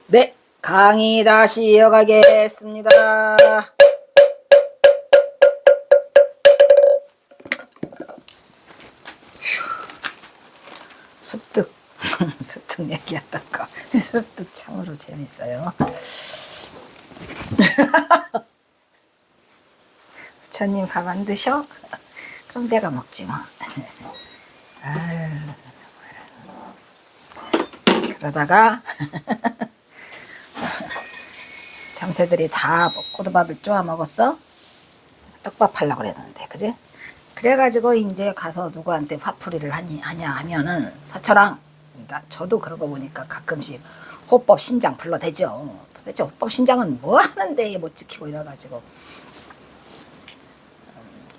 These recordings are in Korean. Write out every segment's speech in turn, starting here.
네, 강의 다시 이어가겠습니다. 습득, 습득 얘기하다가 습득 참으로 재밌어요. 부처님 밥 안 드셔? 그럼 내가 먹지 뭐. 아유, 정말. 그러다가 참새들이 다 꼬두밥을 쪼아 먹었어? 떡밥 하려고 그랬는데, 그지? 그래가지고 이제 가서 누구한테 화풀이를 하냐 하면은 사철왕, 저도 그런 거 보니까 가끔씩 호법 신장 불러대죠. 도대체 호법 신장은 뭐 하는데 못 지키고 이래가지고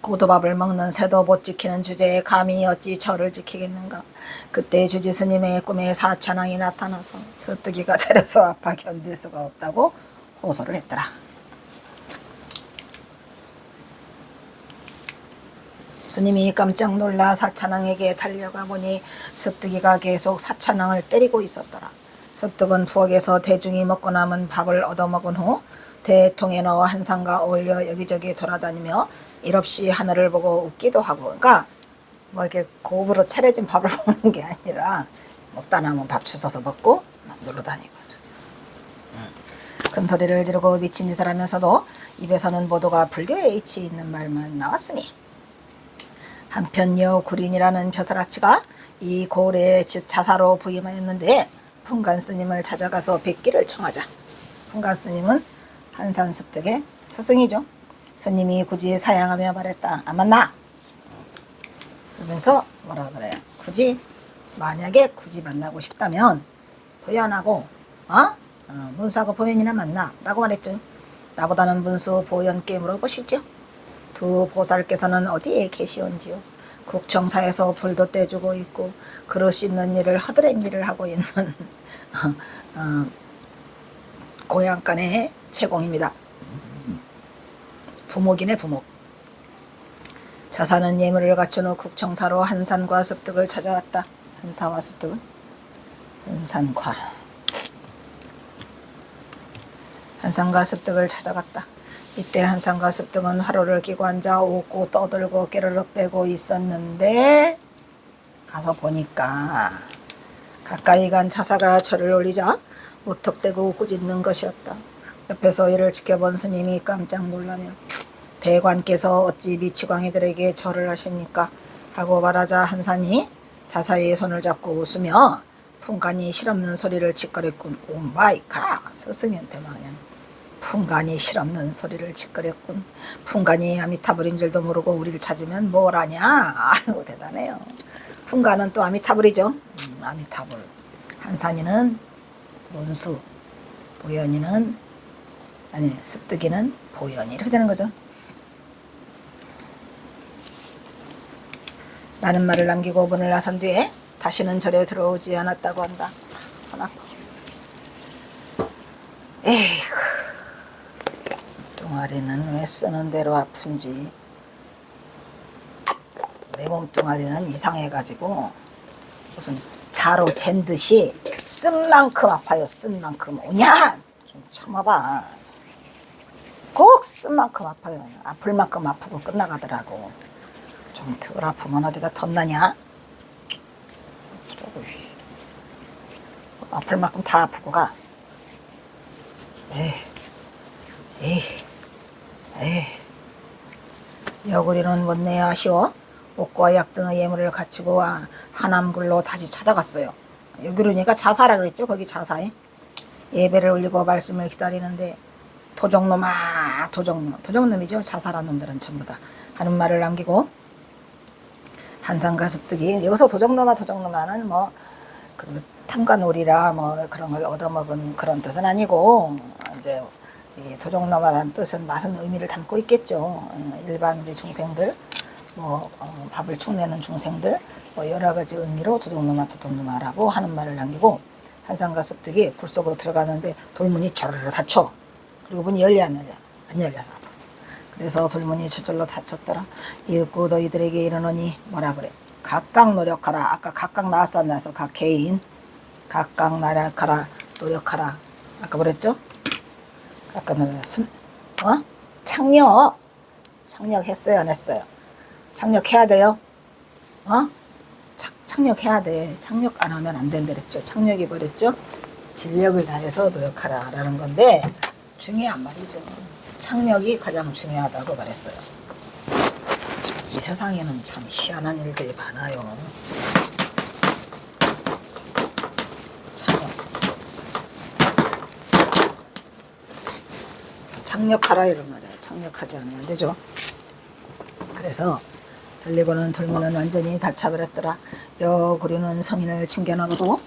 고두밥을 먹는 새도 못 지키는 주제에 감히 어찌 절을 지키겠는가. 그때 주지 스님의 꿈에 사천왕이 나타나서 습득이가 데려서 아파 견딜 수가 없다고 호소를 했더라. 스님이 깜짝 놀라 사천왕에게 달려가 보니 습득이가 계속 사천왕을 때리고 있었더라. 습득은 부엌에서 대중이 먹고 남은 밥을 얻어먹은 후 대통에 넣어 한상과 어울려 여기저기 돌아다니며 일없이 하늘을 보고 웃기도 하고, 그러니까 뭐 이렇게 고급으로 차려진 밥을 먹는 게 아니라 먹다 남은 밥 주워서 먹고 놀러 다니고, 큰 소리를 지르고 미친 짓을 하면서도 입에서는 모두가 불교에 이치 있는 말만 나왔으니, 한편 여구린이라는 벼슬아치가 이 고을에 자사로 부임하였는데 풍간 스님을 찾아가서 뵙기를 청하자. 풍간 스님은 한산 습득의 스승이죠. 스님이 굳이 사양하며 말했다. 안 만나. 그러면서 뭐라 그래요? 만약에 굳이 만나고 싶다면 보현하고 문수하고 보현이나 만나 라고 말했죠. 나보다는 문수 보현께 물어보시죠. 두 보살께서는 어디에 계시온지요? 국정사에서 불도 떼주고 있고 그릇 씻는 일을 허드렛 일을 하고 있는 고향간의 채공입니다. 부목이네, 부목. 자사는 예물을 갖춘 후 국정사로 한산과 습득을 찾아왔다. 한사와 습득은 한산과 습득을 찾아갔다. 이때 한산과 습득은 화로를 끼고 앉아 웃고 떠들고 깨르륵대고 있었는데 가서 보니까 가까이 간 자사가 절을 올리자 무턱대고 꾸짖는 것이었다. 옆에서 이를 지켜본 스님이 깜짝 놀라며 대관께서 어찌 미치광이들에게 절을 하십니까? 하고 말하자 한산이 자사의 손을 잡고 웃으며 풍간이 실없는 소리를 짓거렸군. 오 마이 갓! 스승한테 마냥 풍간이 실없는 소리를 짓거렸군. 풍간이 아미타불인 줄도 모르고 우리를 찾으면 뭘 하냐? 아이고 대단해요. 풍간은 또 아미타불이죠. 아미타불. 한산이는 문수, 습득이는 보현이 이렇게 되는 거죠. 라는 말을 남기고 문을 나선 뒤에 다시는 절에 들어오지 않았다고 한다. 에이구, 뚱아리는 왜 쓰는 대로 아픈지. 내 몸뚱아리는 이상해가지고 무슨 자로 잰 듯이 쓴 만큼 아파요. 쓴 만큼. 오냐? 좀 참아봐. 꼭 쓴 만큼 아파요. 아플 만큼 아프고 끝나가더라고. 좀 덜 아프면 어디가 덧나냐? 아플 만큼 다 아프고 가. 에이. 여구리는 못내야 아쉬워 옷과 약 등의 예물을 갖추고 하남굴로 다시 찾아갔어요. 여구리니까 자사라 그랬죠. 거기 자사에 예배를 올리고 말씀을 기다리는데 도적놈이죠. 자사란 놈들은 전부 다 하는 말을 남기고 한산과 습득이 여기서 도적놈아는 뭐 그 탐관오리라 뭐 그런 걸 얻어먹은 그런 뜻은 아니고, 이제 이 도적놈아라는 뜻은 맛은 의미를 담고 있겠죠. 일반 우리 중생들 밥을 축내는 중생들 여러 가지 의미로 도둑놈아라고 하는 말을 남기고 한산과 습득이 굴 속으로 들어가는데 돌문이 저르르 닫혀. 그리고 문이 열려 안 열려서 그래서 돌문이 저절로 닫혔더라. 이윽고 너희들에게 이르노니 뭐라 그래? 각각 노력하라. 아까 각각 나왔어 안 나왔어? 각 개인 각각 노력하라. 아까 그랬죠? 아까 창력. 창력했어요, 안 했어요? 창력해야 돼요. 창력해야 돼. 창력 안 하면 안 된다 그랬죠. 창력이 뭐랬죠? 진력을 다해서 노력하라 라는 건데 중요한 말이죠. 창력이 가장 중요하다고 말했어요. 이 세상에는 참 희한한 일들이 많아요. 창력하라 이런 말이에요. 창력하지 않으면 안 되죠. 그래서 들리고는 돌고는 완전히 다 차버렸더라. 여구려는 성인을 징견하고도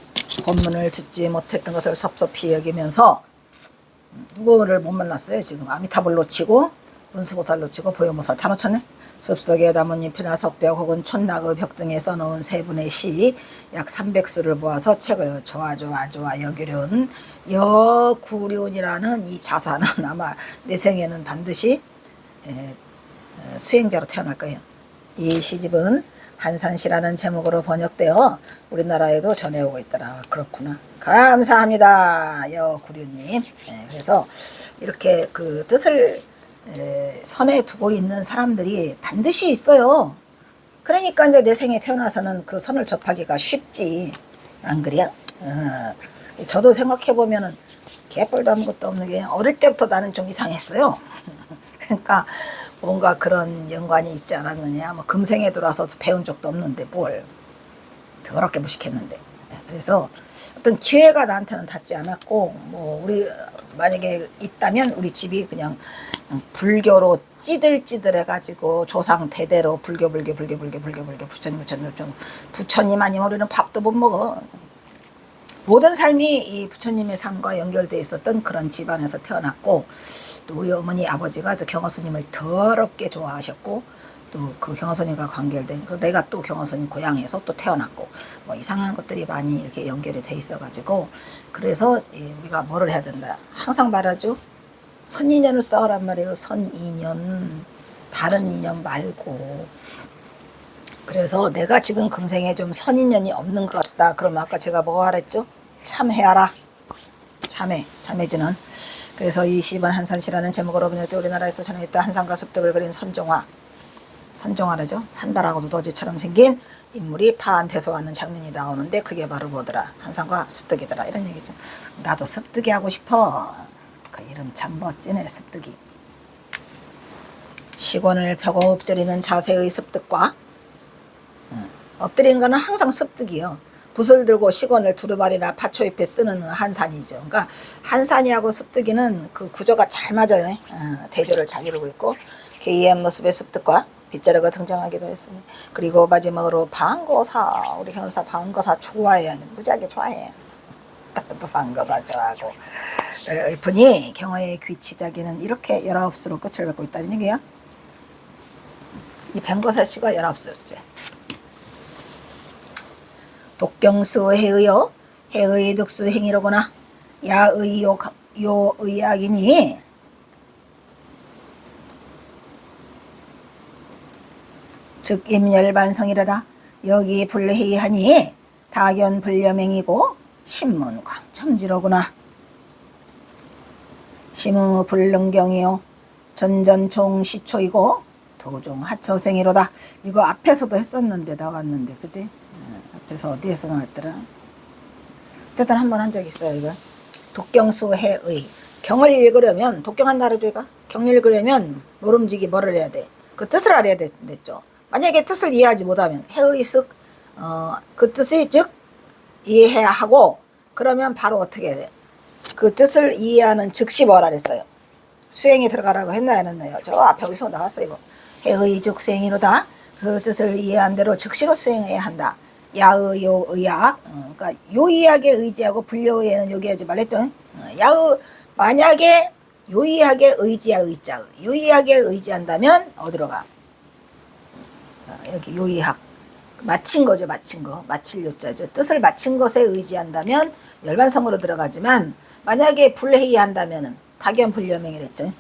본문을 듣지 못했던 것을 섭섭히 여기면서 누구를 못 만났어요. 지금 아미타불 놓치고 문수보살 놓치고 보요모살 다 놓쳤네. 숲속에 나뭇잎이나 석벽 혹은 촌나그 벽 등에 써놓은 세 분의 시 약 300수를 모아서 책을 좋아 여기려는 여구륜이라는 이 자사는 아마 내 생에는 반드시 수행자로 태어날 거예요. 이 시집은 한산시라는 제목으로 번역되어 우리나라에도 전해오고 있더라. 그렇구나. 감사합니다. 여구륜님. 그래서 이렇게 그 뜻을 선에 두고 있는 사람들이 반드시 있어요. 그러니까 이제 내 생에 태어나서는 그 선을 접하기가 쉽지. 안 그래요? 저도 생각해보면은 개뿔도 아무것도 없는 게 어릴 때부터 나는 좀 이상했어요. 그러니까 뭔가 그런 연관이 있지 않았느냐. 뭐 금생에 들어와서 배운 적도 없는데 뭘 더럽게 무식했는데. 그래서 어떤 기회가 나한테는 닿지 않았고, 뭐 우리 만약에 있다면 우리 집이 그냥 불교로 찌들찌들해가지고 조상 대대로 불교 부처님 아니면 우리는 밥도 못 먹어. 모든 삶이 이 부처님의 삶과 연결되어 있었던 그런 집안에서 태어났고, 또 우리 어머니 아버지가 또 경허스님을 더럽게 좋아하셨고, 또 그 경허스님과 관계된 내가 또 경허스님 고향에서 또 태어났고, 뭐 이상한 것들이 많이 이렇게 연결이 돼 있어가지고, 그래서 우리가 뭐를 해야 된다. 항상 말하죠. 선인연을 쌓으란 말이에요. 선인연. 다른 인연 말고. 그래서 내가 지금 금생에 좀 선인연이 없는 것 같다. 그러면 아까 제가 뭐가 그랬죠? 참해하라. 참해지는. 그래서 이 시번 한산시라는 제목으로 번역돼 우리나라에서 전해있다 한산과 습득을 그린 선종화라죠. 산다라고 두더지처럼 생긴 인물이 파한태소하는 장면이 나오는데 그게 바로 뭐더라? 한산과 습득이더라. 이런 얘기죠. 나도 습득이 하고 싶어. 그 이름 참 멋지네. 습득이. 시권을 펴고 엎드리는 자세의 습득과 엎드리는 거는 항상 습득이요. 붓을 들고 시권을 두루마리나 파초잎에 쓰는 한산이죠. 그러니까 한산이하고 습득이는 그 구조가 잘 맞아요. 대조를 잘 이루고 있고 기이한 모습의 습득과 빗자루가 등장하기도 했으니. 그리고 마지막으로 방거사. 우리 현사 방거사 좋아해요. 무지하게 좋아해요. 또 방거사 좋아하고. 을푼이 경어의 귀치자기는 이렇게 19수로 끝을 맺고 있다는 얘기야. 이 방거사 씨가 19수였지. 독경수 해의요 해의 독수 행위로구나. 야의 요 의학이니 즉 임열반성이라다. 여기 불회의하니 다견 불려맹이고 신문 광첨지로구나. 심의 불능경이요 전전총 시초이고 도종 하처생이로다. 이거 앞에서도 했었는데 나왔는데 그지? 앞에서 어디에서 나왔더라? 어쨌든 한번 한 적 있어요. 이거 독경수해의 경을 읽으려면 독경한다 그러죠. 경 읽으려면 모름지기 뭐를 해야 돼? 그 뜻을 알아야 됐죠. 만약에 뜻을 이해하지 못하면 해의 쓱 그 뜻이 즉 이해해야 하고, 그러면 바로 어떻게 해야 돼? 그 뜻을 이해하는 즉시 뭐라 그랬어요? 수행에 들어가라고 했나요 안 했나요? 저 앞에 어디서 나왔어 이거. 해의 즉 수행이로다. 그 뜻을 이해한 대로 즉시로 수행해야 한다. 야의 요 의학. 그러니까 요의학에 의지하고 불려의에는 요기하지 말랬죠. 야의 만약에 요의학에 의지할 의자. 요의학에 의지한다면 어디로 가? 여기 요의학. 마친 거죠. 마친 거. 마칠 요자죠. 뜻을 마친 것에 의지한다면 열반성으로 들어가지만 만약에 불회의한다면은 다견 불려맹이랬죠.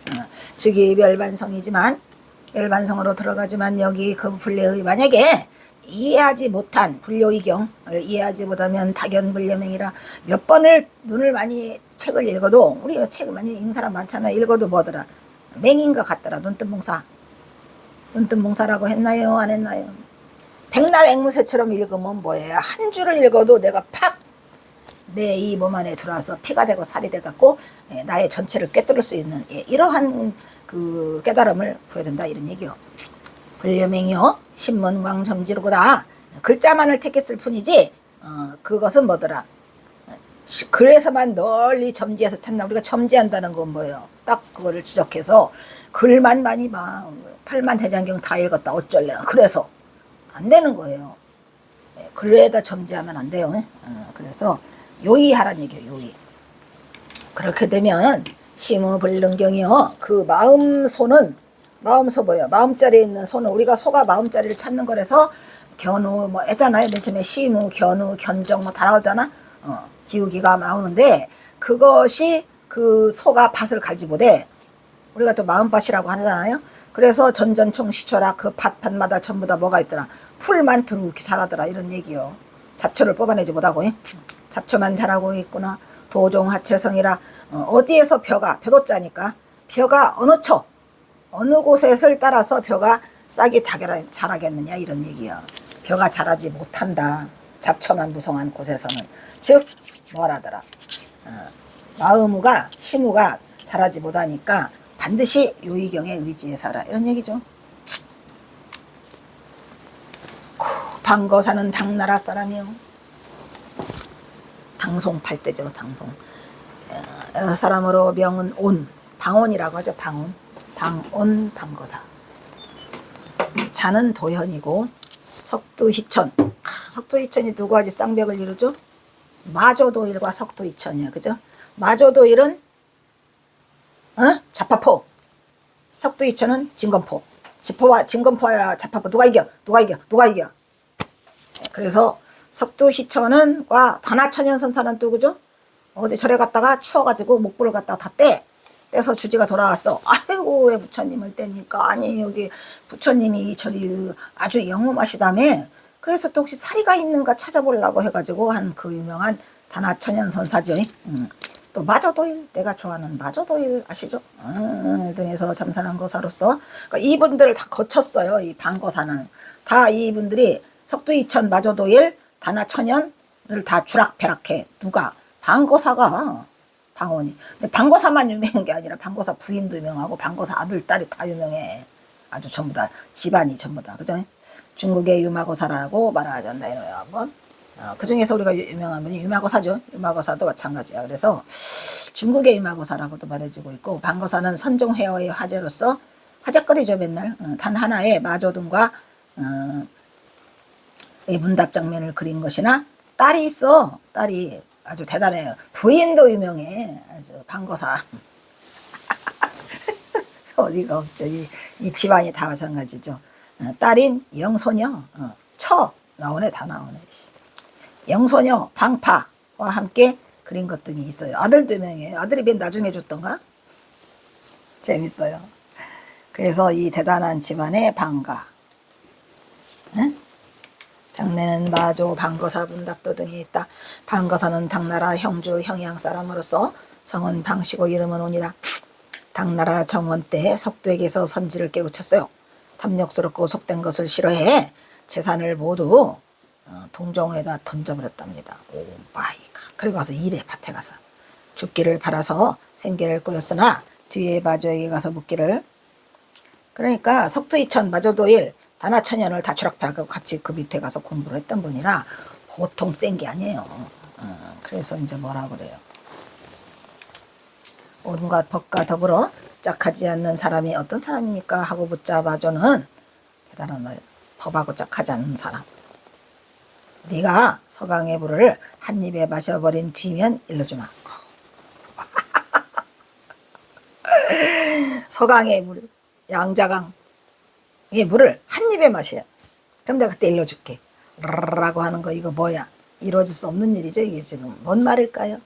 즉이 열반성이지만 열반성으로 들어가지만 여기 그 불례의 만약에 이해하지 못한 불료의경을 이해하지 못하면 다견 불려맹이라 몇 번을 눈을 많이 책을 읽어도 우리 책 많이 읽는 사람 많잖아. 읽어도 뭐더라 맹인 것 같더라. 눈뜬봉사. 눈뜬봉사라고 했나요? 안 했나요? 백날 앵무새처럼 읽으면 뭐예요? 한 줄을 읽어도 내가 팍 내 이 몸 안에 들어와서 피가 되고 살이 돼갖고 나의 전체를 꿰뚫을 수 있는 이러한 그 깨달음을 보여준다 이런 얘기요. 불려맹이요 신문광 점지르고다. 글자만을 택했을 뿐이지 그것은 뭐더라 그래서만 널리 점지해서 찾나. 우리가 점지한다는 건 뭐예요? 딱 그거를 지적해서 글만 많이 봐. 팔만대장경 다 읽었다 어쩔래. 그래서 안 되는 거예요. 글에다 점지하면 안 돼요. 그래서 요의하란 얘기예요. 요의. 그렇게 되면 심의불능경이요. 그 마음소는 마음소 뭐예요? 마음자리에 있는 소는 우리가 소가 마음자리를 찾는 거라서 견우 뭐 했잖아요. 맨 처음에 심우, 견우, 견정 뭐 다 나오잖아. 기우기가 나오는데 그것이 그 소가 밭을 갈지 못해. 우리가 또 마음밭이라고 하잖아요. 그래서 전전총 시초라 그 밭마다 전부 다 뭐가 있더라. 풀만 두둑히 자라더라 이런 얘기요. 잡초를 뽑아내지 못하고 잡초만 자라고 있구나. 도종하체성이라 어디에서 벼도 짜니까 벼가 어느 곳에를 따라서 벼가 싹이 자라겠느냐 이런 얘기야. 벼가 자라지 못한다. 잡초만 무성한 곳에서는. 즉 뭐라더라 마음우가 심우가 자라지 못하니까 반드시 요의경에 의지해 살아 이런 얘기죠. 방거사는 당나라 사람이요. 당송 팔대죠. 당송. 사람으로 명은 온. 방온이라고 하죠. 방온. 방온 방거사. 자는 도현이고 석두희천. 석두희천이 두 가지 쌍벽을 이루죠. 마조도일과 석두희천이야. 그죠? 마조도일은 자파포. 석두희천은 진검포. 지포와 진검포와 자파포 누가 이겨? 그래서 석두희천은과 단하천연선사는 또 그죠? 어디 절에 갔다가 추워가지고 목불을 갖다가 다 떼서 주지가 돌아왔어. 아이고 왜 부처님을 뗍니까? 아니 여기 부처님이 절이 아주 영험하시다며. 그래서 또 혹시 사리가 있는가 찾아보려고 해가지고 한 그 유명한 단하천연선사죠. 또 마조도일, 내가 좋아하는 마조도일 아시죠? 등에서 참선한 거사로서 그러니까 이분들을 다 거쳤어요. 이 방거사는 다 이분들이 석두이천, 마조도일, 단하천연을 다 주락펴락해. 누가? 방거사가. 방원이. 근데 방거사만 유명한 게 아니라 방거사 부인도 유명하고 방거사 아들, 딸이 다 유명해. 아주 전부 다 집안이 전부 다. 그죠? 중국의 유마거사라고 말하지 않나요? 한번. 그 중에서 우리가 유명한 분이 유마거사죠. 유마거사도 마찬가지야. 그래서 중국의 유마거사라고도 말해지고 있고 방거사는 선종회어의 화제로서 화제거리죠. 맨날. 단 하나의 마조등과 이 문답 장면을 그린 것이나 딸이 있어. 딸이 아주 대단해요. 부인도 유명해. 아주 방거사. 어디가 없죠. 이 집안이 다 마찬가지죠. 딸인 영소녀. 나오네. 다 나오네. 영소녀 방파와 함께 그린 것 등이 있어요. 아들도 유명해요. 아들이 맨 나중에 줬던가? 재밌어요. 그래서 이 대단한 집안의 방가. 장래는 마조, 방거사, 문답도 등이 있다. 방거사는 당나라 형주 형양 사람으로서 성은 방시고 이름은 옵니다. 당나라 정원 때 석두에게서 선지를 깨우쳤어요. 탐욕스럽고 속된 것을 싫어해 재산을 모두 동정에다 던져버렸답니다. 오 마이 갓. 그리고 가서 일해. 밭에 가서 죽기를 바라서 생계를 꾸렸으나 뒤에 마조에게 가서 묻기를. 그러니까 석두이천, 마조도일, 단하천연을 다 추락하고 같이 그 밑에 가서 공부를 했던 분이라 보통 센 게 아니에요. 그래서 이제 뭐라 그래요. 온갖 법과 더불어 짝하지 않는 사람이 어떤 사람이니까 하고 붙자 마조는 대단한 말. 법하고 짝하지 않는 사람. 네가 서강의 물을 한 입에 마셔버린 뒤면 일러주마. 서강의 물, 양자강 이 물을 한 입에 마셔. 그럼 내가 그때 일러줄게. 라고 하는 거 이거 뭐야? 이루어질 수 없는 일이죠. 이게 지금 뭔 말일까요?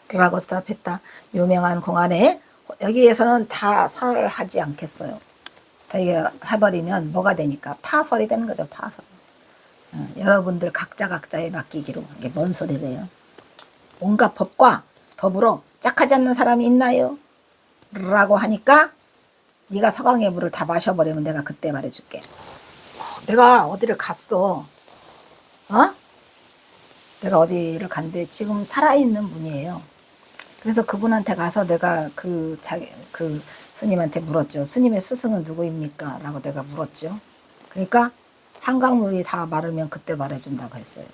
라고 대답했다. 유명한 공안에 여기에서는 다 설을 하지 않겠어요. 이게 해버리면 뭐가 되니까 파설이 되는 거죠. 파설. 여러분들 각자에 맡기기로. 이게 뭔 소리래요? 온갖 법과 더불어 짝하지 않는 사람이 있나요? 라고 하니까 네가 서강의 물을 다 마셔버리면 내가 그때 말해줄게. 내가 어디를 갔어. 어? 내가 어디를 갔는데 지금 살아있는 분이에요. 그래서 그분한테 가서 내가 그 스님한테 물었죠. 스님의 스승은 누구입니까? 라고 내가 물었죠. 그러니까 한강물이 다 마르면 그때 말해준다고 했어요.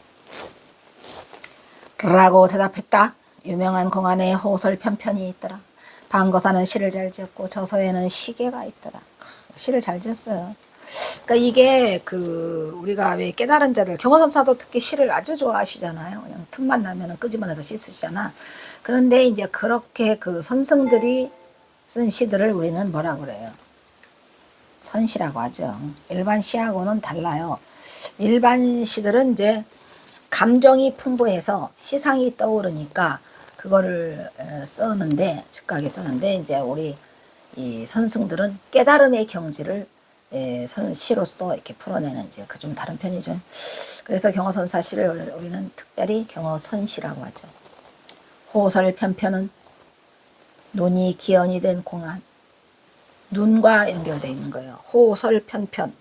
라고 대답했다. 유명한 공안에 호설 편편이 있더라. 방거사는 시를 잘 지었고 저서에는 시계가 있더라. 시를 잘 지었어요. 그러니까 이게 우리가 왜 깨달은 자들, 경허선사도 특히 시를 아주 좋아하시잖아요. 그냥 틈만 나면은 끄집어내서 시 쓰시잖아. 그런데 이제 그렇게 그 선승들이 쓴 시들을 우리는 뭐라 그래요? 선시라고 하죠. 일반 시하고는 달라요. 일반 시들은 이제 감정이 풍부해서 시상이 떠오르니까 그거를 쓰는데, 즉각에 쓰는데, 이제 우리 이 선승들은 깨달음의 경지를 시로서 이렇게 풀어내는 이제 그 좀 다른 편이죠. 그래서 경허선사 시를 우리는 특별히 경허선시라고 하죠. 호설 편편은 눈이 기연이 된 공안, 눈과 연결되어 있는 거예요. 호설 편편.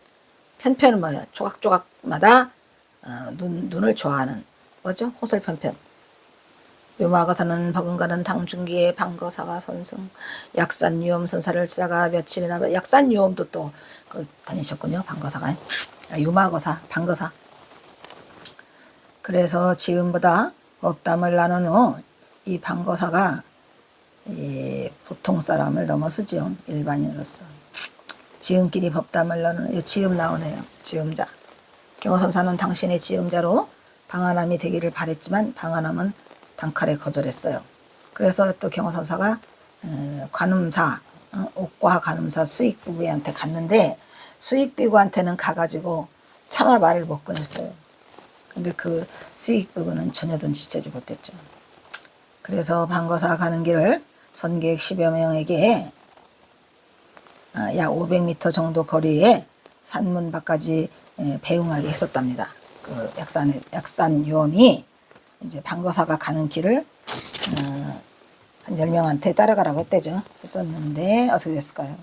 편편은 뭐예요? 조각조각마다 눈을 좋아하는 뭐죠? 호설 편편. 유마거사는 버금가는 당중기에 방거사가 선승. 약산유엄 선사를 치다가 며칠이나 약산유엄도 또 다니셨군요. 방거사가. 유마거사, 방거사. 그래서 지금보다 법담을 나눈 후 이 방거사가 보통 사람을 넘어서죠. 일반인으로서. 지음끼리 법담을 나누는, 지음 나오네요. 지음자. 경허선사는 당신의 지음자로 방한함이 되기를 바랬지만 방한함은 단칼에 거절했어요. 그래서 또 경허선사가 관음사, 옥과 관음사 수익비구한테 갔는데 수익비구한테는 가가지고 차마 말을 못 꺼냈어요. 근데 그 수익비구는 전혀 눈치채지 못했죠. 그래서 방거사 가는 길을 선객 10여 명에게 약 500m 정도 거리에 산문 밖까지 배웅하게 했었답니다. 그 약산유엄이 이제 방거사가 가는 길을 한 10명한테 따라가라고 했대죠. 했었는데 어떻게 됐을까요?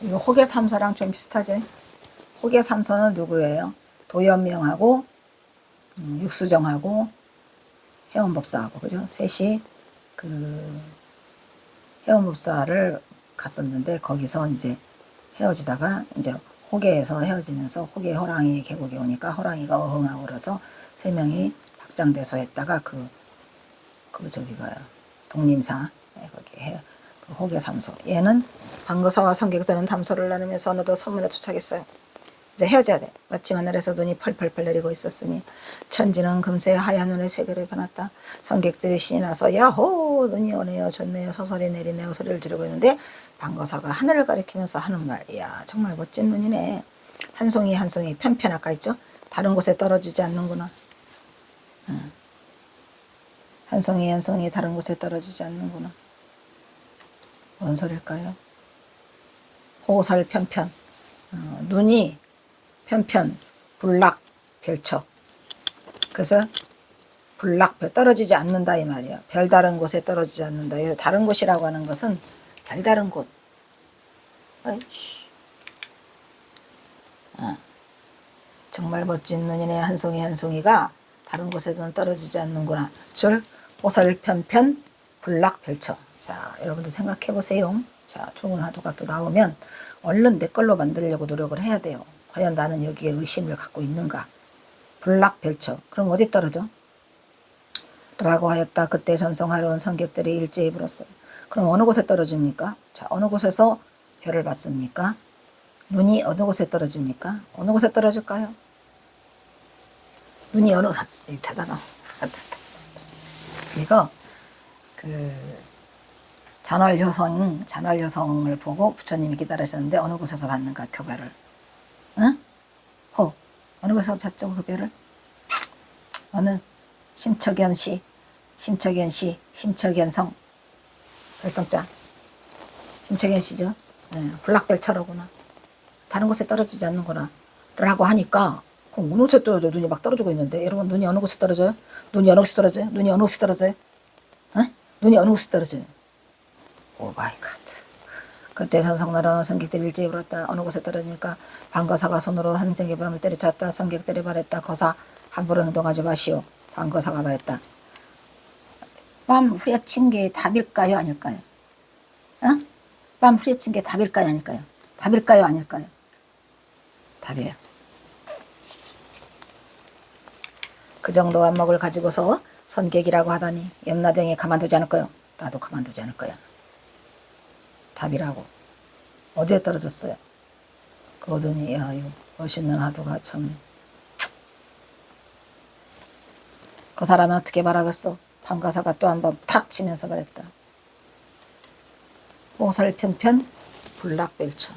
이거 호계삼서랑 좀 비슷하지? 호계삼서는 누구예요? 도연명하고 육수정하고 해원법사하고, 그죠? 셋이 해원법사를 갔었는데 거기서 이제 헤어지다가 이제 호계에서 헤어지면서 호계 호랑이 계곡에 오니까 호랑이가 어흥하고 그래서 세 명이 박장대소 했다가 저기가 독림사 거기 그 호계삼소. 얘는 방거사와 성객들은 담소를 나누면서 어느덧 선문에 도착했어요. 이제 헤어져야 돼. 마침 하늘에서 눈이 펄펄펄 내리고 있었으니 천지는 금세 하얀 눈의 세계를 변했다. 성객들이 신이 나서 야호 눈이 오네요 좋네요 서서리 내리네요 소리를 지르고 있는데 방거사가 하늘을 가리키면서 하는 말, 이야 정말 멋진 눈이네. 한 송이 한 송이 편편 아까 있죠? 다른 곳에 떨어지지 않는구나. 한 송이 한 송이 다른 곳에 떨어지지 않는구나. 뭔 소릴까요? 호설 편편. 눈이 편편, 불락, 별처. 그래서 불락, 떨어지지 않는다 이 말이야. 별다른 곳에 떨어지지 않는다. 그래서 다른 곳이라고 하는 것은 별다른 곳. 정말 멋진 눈이네. 한 송이 한 송이가 다른 곳에는 떨어지지 않는구나. 줄 호설 편편, 불락, 별처. 자, 여러분들 생각해 보세요. 자, 좋은 화두가 또 나오면 얼른 내 걸로 만들려고 노력을 해야 돼요. 과연 나는 여기에 의심을 갖고 있는가? 불락별처. 그럼 어디 떨어져? 라고 하였다. 그때 전성하러 온 성객들이 일제히 불었어요. 그럼 어느 곳에 떨어집니까? 자, 어느 곳에서 별을 봤습니까? 눈이 어느 곳에 떨어집니까? 어느 곳에 떨어질까요? 눈이 대단하다. 이거 잔월여성을 보고 부처님이 기다리셨는데 어느 곳에서 봤는가 교별을? 응? 어느 곳에서 봤죠 그 별을? 어느 심척연시 심척연 씨, 심척연성, 별성자. 심척연 씨죠. 네, 불락별처로구나. 다른 곳에 떨어지지 않는구나. 라고 하니까, 그럼 어느 곳에 떨어져요? 눈이 막 떨어지고 있는데. 여러분, 눈이 어느 곳에 떨어져요? 눈이 어느 곳에 떨어져요? 눈이 어느 곳에 떨어져요? 어? 눈이 어느 곳에 떨어져요? 오 마이 갓. 그때 전성나라는 성객들이 일제히 불었다. 어느 곳에 떨어지니까 방거사가 손으로 한생의 밤을 때려쳤다. 성객들이 말했다. 거사 함부로 행동하지 마시오. 방거사가 말했다. 빰 후려친 게 답일까요? 아닐까요? 어? 빰 후려친 게 답일까요? 아닐까요? 답일까요? 아닐까요? 답이에요. 그 정도 안목을 가지고서 선객이라고 하다니 염라대왕이 가만두지 않을 거요. 나도 가만두지 않을 거야. 답이라고. 어제 떨어졌어요. 그러더니 야 이거 멋있는 하두가 참. 그 사람이 어떻게 말하겠어. 방가사가 또 한 번 탁 치면서 말했다. 오설편편 불락별천.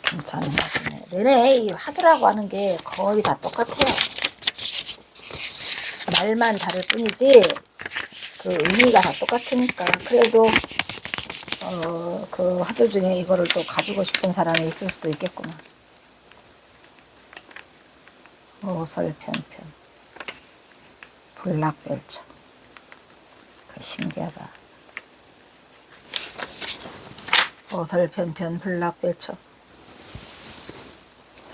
괜찮은 것 같네. 내내 하두라고 하는 게 거의 다 똑같아요. 말만 다를 뿐이지 그 의미가 다 똑같으니까. 그래도 그 하두 중에 이거를 또 가지고 싶은 사람이 있을 수도 있겠구나. 오설편편 불락별천. 그 신기하다. 오설편편 불락별천.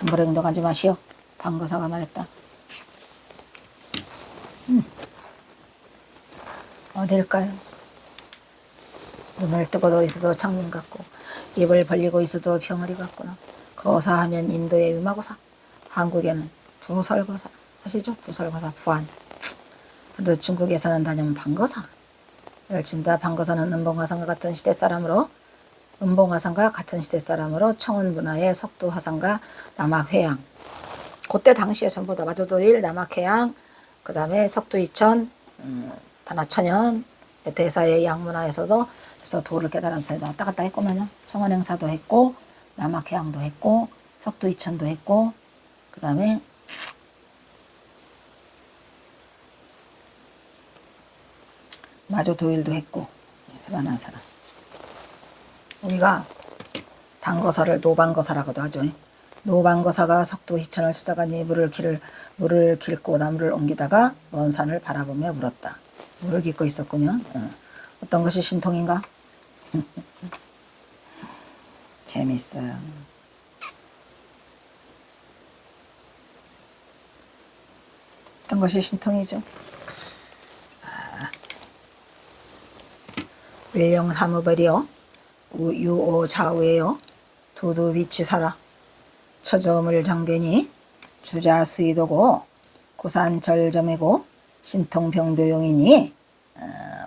함부로 행동하지 마시오. 방거사가 말했다. 어딜까요? 눈을 뜨고도 있어도 창문 같고 입을 벌리고 있어도 병아리 같구나. 거사하면 인도의 유마고사, 한국에는 부설거사. 아시죠? 부설거사, 부안. 근데 중국에서는 다니면 방거사. 열친다. 방거사는 은봉화상과 같은 시대 사람으로 청원문화의 석도화상과 남학회양. 그때 당시에 전부 다 마조도일, 남학회양, 그 다음에 석도이천, 단화천연, 대사의 양문화에서도 그래서 도를 깨달은 사이도 왔다 갔다 했구만요. 청원행사도 했고, 남학회양도 했고, 석도이천도 했고, 그 다음에 마조도일도 했고. 대단한 사람. 우리가 방거사를 노방거사라고도 하죠. 노방거사가 석도희천을 찾아가니 물을 깃고 나무를 옮기다가 먼 산을 바라보며 물었다. 물을 깃고 있었군요. 어떤 것이 신통인가? 재밌어요. 어떤 것이 신통이죠? wil령사무벌이요. 유오좌우에요. 도두비치사라. 처점을 장변이 주자수이도고 고산절점이고 신통병교용이니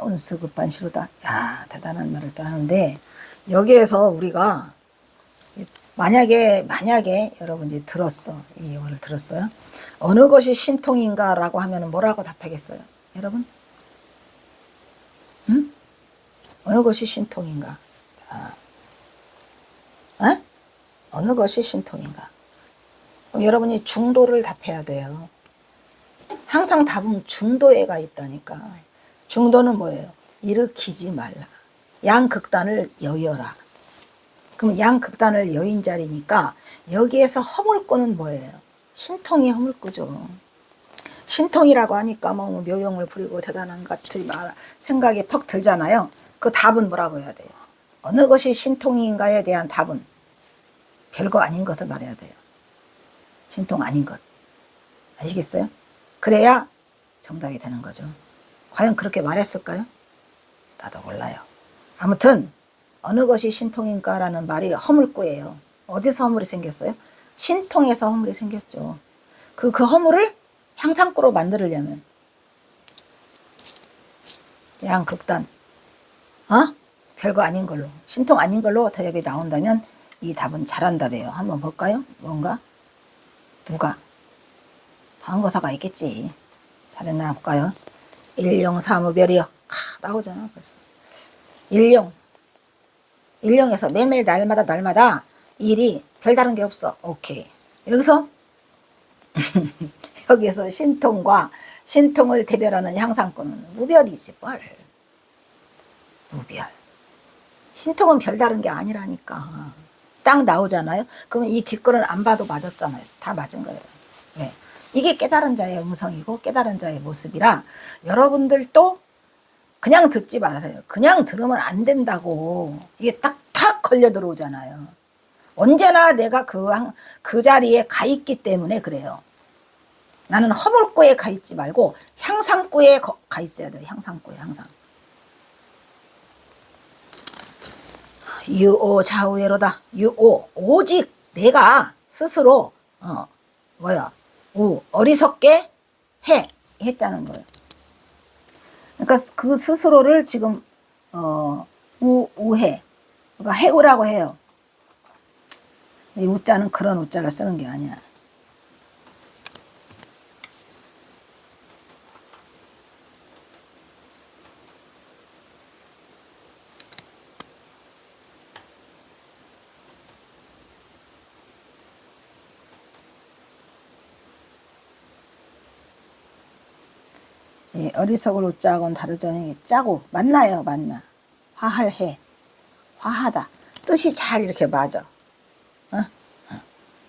운수급반시로다. 야 대단한 말을 또 하는데 여기에서 우리가 만약에 여러분들이 들었어. 이 말을 들었어요. 어느 것이 신통인가 라고 하면 뭐라고 답하겠어요? 여러분? 응? 어느 것이 신통인가? 자, 어느 것이 신통인가? 그럼 여러분이 중도를 답해야 돼요. 항상 답은 중도에가 있다니까. 중도는 뭐예요? 일으키지 말라. 양극단을 여여라. 그럼 양극단을 여인 자리니까 여기에서 허물고는 뭐예요? 신통이 허물고죠. 신통이라고 하니까 뭐 묘용을 부리고 대단한 것 같이 생각이 퍽 들잖아요. 그 답은 뭐라고 해야 돼요? 어느 것이 신통인가에 대한 답은 별거 아닌 것을 말해야 돼요. 신통 아닌 것. 아시겠어요? 그래야 정답이 되는 거죠. 과연 그렇게 말했을까요? 나도 몰라요. 아무튼 어느 것이 신통인가라는 말이 허물고예요. 어디서 허물이 생겼어요? 신통에서 허물이 생겼죠. 그 허물을 향상고로 만들려면 양극단 별거 아닌 걸로 신통 아닌 걸로 대답이 나온다면 이 답은 잘한 답이에요. 한번 볼까요? 뭔가? 누가? 방거사가 있겠지. 잘했나 볼까요? 일령사무별이요. 나오잖아 벌써. 일령에서 매일 날마다 일이 별다른 게 없어. 오케이. 여기서 신통과 신통을 대별하는 향상꾼은 무별이지 뭘. 무별. 신통은 별다른 게 아니라니까. 딱 나오잖아요. 그러면 이 뒷글은 안 봐도 맞았잖아요. 다 맞은 거예요. 네. 이게 깨달은 자의 음성이고 깨달은 자의 모습이라 여러분들도 그냥 듣지 마세요. 그냥 들으면 안 된다고. 이게 딱탁 걸려 들어오잖아요. 언제나 내가 그 자리에 가 있기 때문에 그래요. 나는 허물구에 가 있지 말고 향상구에 가 있어야 돼요. 향상구에 항상. 유오 좌우예로다. 유오 오직 내가 스스로 어리석게 했자는 거예요. 그러니까 그 스스로를 지금 우해. 그러니까 해우라고 해요. 이 우자는 그런 우자를 쓰는 게 아니야. 예, 어리석을 우자하고는 다르죠. 짜고 만나요. 만나. 화할해. 화하다. 뜻이 잘 이렇게 맞아.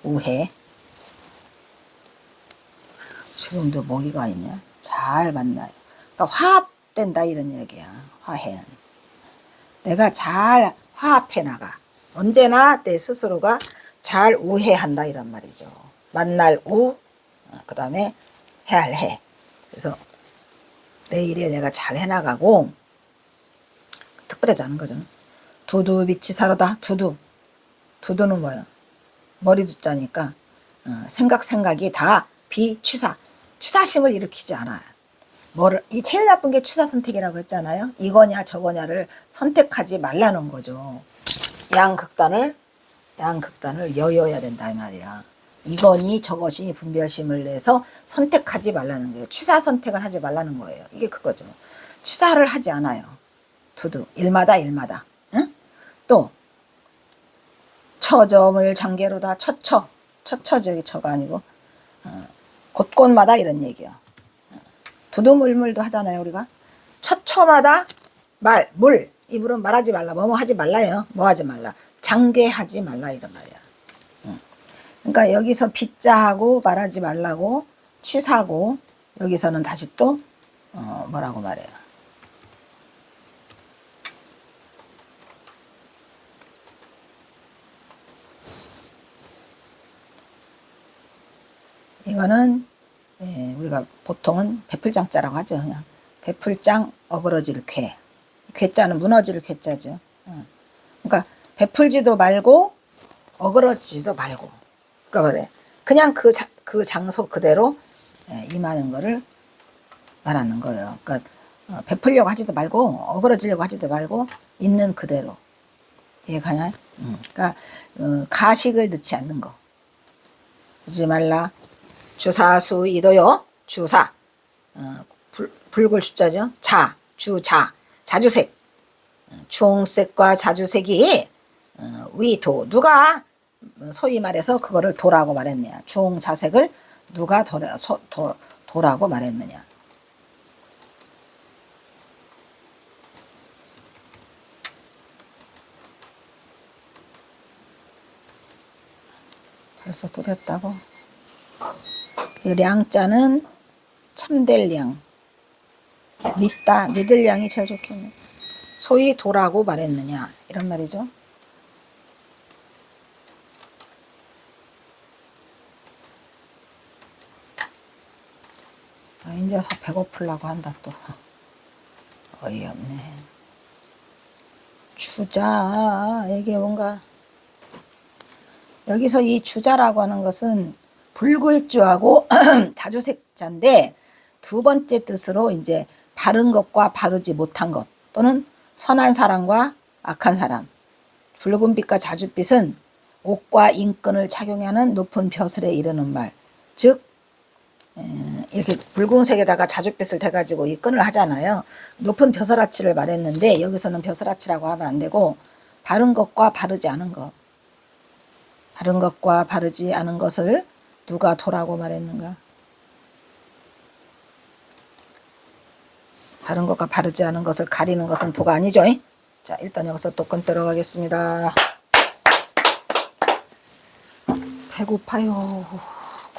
우해. 지금도 모기가 있냐? 잘 만나요. 그러니까 화합된다 이런 얘기야. 화해는. 내가 잘 화합해 나가. 언제나 내 스스로가 잘 우해한다 이런 말이죠. 만날 그 다음에 해할 해. 그래서 내 일에 내가 잘 해나가고 특별하지 않은 거죠. 두두 빛이 사로다. 두두는 뭐예요? 머리 두자니까 생각이 다 비취사. 취사심을 일으키지 않아요. 이 제일 나쁜 게 취사 선택이라고 했잖아요. 이거냐 저거냐를 선택하지 말라는 거죠. 양극단을 여여야 된다 이 말이야. 이거니 저것이 분별심을 내서 선택하지 말라는 거예요. 취사 선택을 하지 말라는 거예요. 이게 그거죠. 취사를 하지 않아요. 두두 일마다 응? 또 처점을 장계로다. 처처 저기 처가 아니고 곳곳마다 이런 얘기야. 두두물물도 하잖아요 우리가. 처처마다 물 입으로 말하지 말라. 뭐뭐 하지 말라요. 뭐 하지 말라. 장괴하지 말라 이런 말이야. 그러니까 여기서 빗자하고 말하지 말라고 취사하고 여기서는 다시 또 뭐라고 말해요. 이거는 우리가 보통은 베풀장자라고 하죠. 그냥 베풀장 어그러질 쾌. 쾌자는 무너질 쾌자죠. 그러니까 베풀지도 말고 어그러지도 말고. 그러니까 그래. 그냥 그 장소 그대로 임하는 거를 말하는 거예요. 그러니까 베풀려고 하지도 말고 어그러지려고 하지도 말고 있는 그대로. 이해가나요? 그러니까 가식을 넣지 않는 거. 하지 말라. 주사수 이도요. 주사. 붉을 주자죠. 자주색. 주홍색과 자주색이 위도. 누가 소위 말해서 그거를 도라고 말했느냐. 주홍자색을 누가 도라고 말했느냐. 벌써 또 됐다고. 그 량자는 참될 량. 믿을 양이 제일 좋겠네. 소위 도라고 말했느냐 이런 말이죠. 이제서 배고프려고 한다 또. 어이없네. 주자 이게 뭔가 여기서 이 주자라고 하는 것은 붉을주하고 자주색자인데 두 번째 뜻으로 이제 바른 것과 바르지 못한 것 또는 선한 사람과 악한 사람. 붉은빛과 자줏빛은 옥과 인끈을 착용하는 높은 벼슬에 이르는 말. 즉 이렇게 붉은색에다가 자줏빛을 대가지고 이 끈을 하잖아요. 높은 벼슬아치를 말했는데 여기서는 벼슬아치라고 하면 안 되고 바른 것과 바르지 않은 것. 바른 것과 바르지 않은 것을 누가 도라고 말했는가? 바른 것과 바르지 않은 것을 가리는 것은 도가 아니죠. 자, 일단 여기서 또 건 들어가겠습니다. 배고파요.